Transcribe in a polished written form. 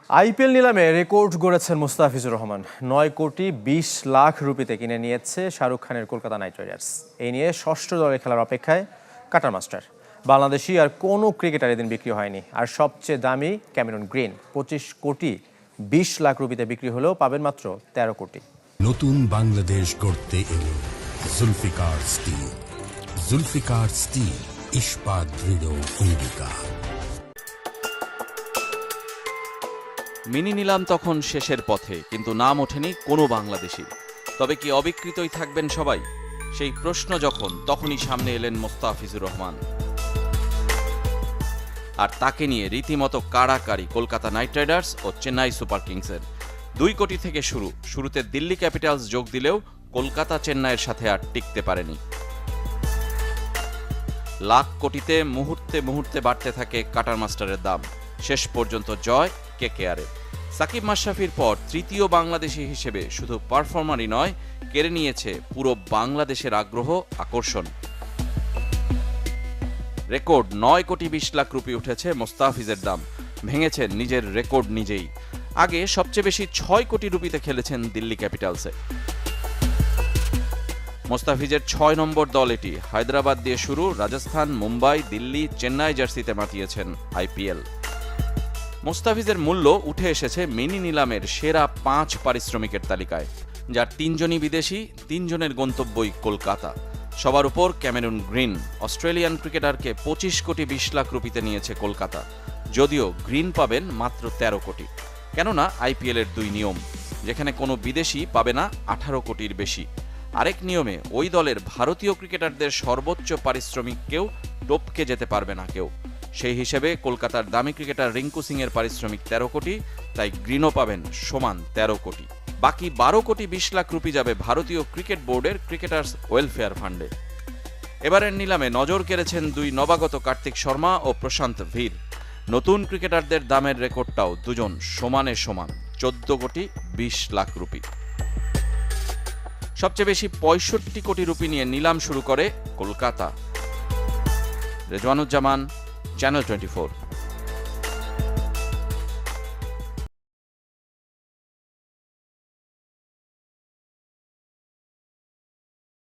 IPL নিলামে record গড়েছেন মুস্তাফিজুর রহমান। 9 কোটি 20 লাখ রুপিতে কিনে নিয়েছে শাহরুখ খানের কলকাতা নাইট রাইডার্স। এই নিয়ে ষষ্ঠ দলে খেলার অপেক্ষায় কাটার মাস্টার। বাংলাদেশি আর কোনো ক্রিকেটার এদিন বিক্রি হয়নি। আর সবচেয়ে দামি ক্যামেরন গ্রিন 25 কোটি 20 লাখ রুপিতে বিক্রি হলেও পাবেন মাত্র 13 কোটি। নতুন বাংলাদেশ গড়তে এলো জুলফিকার স্টিল। জুলফিকার স্টিল, ইস্পাত দৃঢ় অঙ্গীকার। মিনি নিলাম তখন শেষের পথে, কিন্তু নাম ওঠেনি কোনো বাংলাদেশি। তবে কি অবিকৃতই থাকবেন সবাই? সেই প্রশ্ন তখনই সামনে এলেন মুস্তাফিজুর রহমান। আর তাকে নিয়ে রীতিমতো কাড়াকাড়ি কলকাতা নাইট রাইডার্স ও চেন্নাই সুপার কিংসের। 2 কোটি থেকে শুরুতে দিল্লি ক্যাপিটালস যোগ দিলেও কলকাতা চেন্নাইয়ের সাথে আর টিকতে পারেনি। লাখ কোটিতে মুহূর্তে মুহূর্তে বাড়তে থাকে কাটার মাস্টারের দাম। শেষ পর্যন্ত জয় কেকেআরের। সাকিব মাশরাফির পর তৃতীয় বাংলাদেশি হিসেবে শুধু পারফর্মারই নয়, কেড়ে নিয়েছে পুরো বাংলাদেশের আগ্রহ, আকর্ষণ। রেকর্ড 9 কোটি 20 লাখ রুপি উঠেছে মুস্তাফিজের দাম। ভেঙেছেন নিজের রেকর্ড নিজেই। আগে সবচেয়ে বেশি 6 কোটি রুপিতে খেলেছেন দিল্লি ক্যাপিটালসে। মুস্তাফিজের 6 নম্বর দল এটি। হায়দ্রাবাদ দিয়ে শুরু, রাজস্থান, মুম্বাই, দিল্লি, চেন্নাই জার্সিতে মাতিয়েছেন আইপিএল। মুস্তাফিজের মূল্য উঠে এসেছে মিনি নিলামের সেরা 5 পারিশ্রমিকের তালিকায়, যার 3 জনই বিদেশি, 3 জনের গন্তব্যই কলকাতা। সবার উপর ক্যামেরন গ্রিন। অস্ট্রেলিয়ান ক্রিকেটারকে 25 কোটি 20 লাখ রুপিতে নিয়েছে কলকাতা, যদিও গ্রিন পাবেন মাত্র 13 কোটি। কেননা আইপিএলের 2 নিয়ম, যেখানে কোনো বিদেশি পাবে না 18 কোটির বেশি। আরেক নিয়মে ওই দলের ভারতীয় ক্রিকেটারদের সর্বোচ্চ পারিশ্রমিককেও টপকে যেতে পারবে না কেউ। সেই হিসেবে কলকাতার দামি ক্রিকেটার রিঙ্কু সিং এর পারিশ্রমিক 13 কোটি, তাই গ্রিনও পাবেন সমান 13 কোটি। বাকি 12 কোটি 20 লাখ রুপি যাবে ভারতীয় ক্রিকেট বোর্ডের ক্রিকেটার্স ওয়েলফেয়ার ফান্ডে। এবারের নিলামে নজর কেড়েছেন 2 নবাগত কার্তিক শর্মা ও প্রশান্ত ভীর। নতুন ক্রিকেটারদের দামের রেকর্ডটাও দুজন সমানে সমান, 14 কোটি 20 লাখ রুপি। সবচেয়ে বেশি 65 কোটি রুপি নিয়ে নিলাম শুরু করে কলকাতা। রেজওয়ানুজ্জামান, চ্যানেল 24।